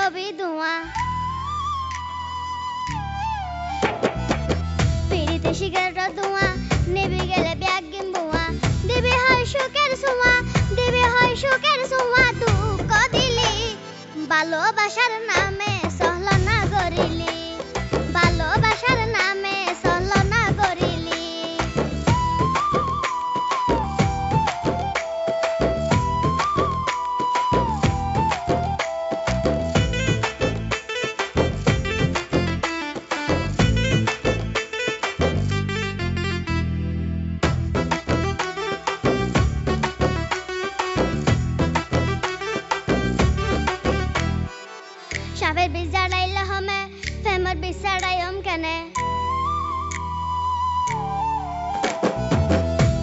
রবি ধোঁয়া পিড়িতে সিগারেটের ধোঁয়া নিভে গেলে ব্যাগিন বোয়া দিবি হয় সুখের ছোঁয়া দিবি হয় সুখের ছোঁয়া দুঃখ দিলি ভালোবাসার নামে ছলনা করিলি ভালোবাসার নামে ছলনা করিলি সাপের বিষ জাড়াইলে হমে প্রেমের বিষ ছাড়াইম কেনে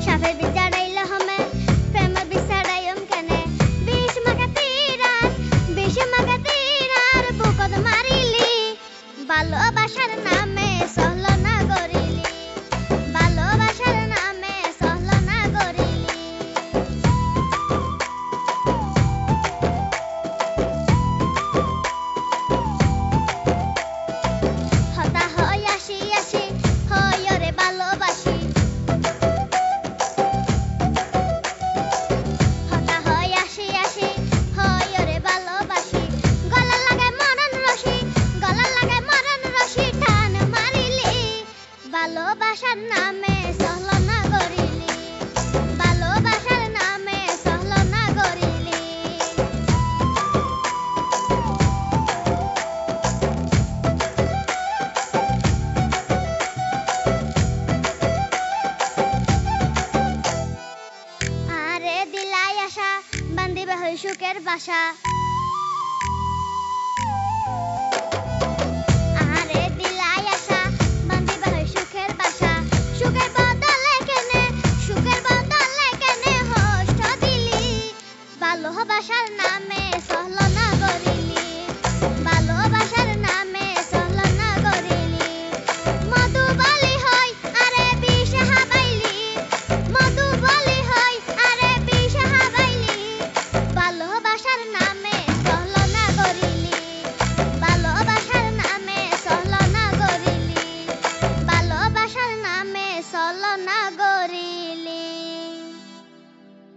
সাপের বিষ জাড়াইলে হমে প্রেমের বিষ ছাড়াইম কেনে বিষ মাখা তীরার বুকত মারিলি ভালোবাসার নামে ছলনা করিলি ভালোবাসার নামে ছলনা করিলি হতা হয় আসি আসি হয় রে ভালোবাসি হতা হয় আসি আসি হয় রে ভালোবাসি গলা লাগে মরণ রশি টান মারিলি ভালোবাসার নামে ছলনা করিলি ভালোবাসার নামে ছলনা করিলি আরে দিলাই আশা বান্দিবে হই সুখের বাসা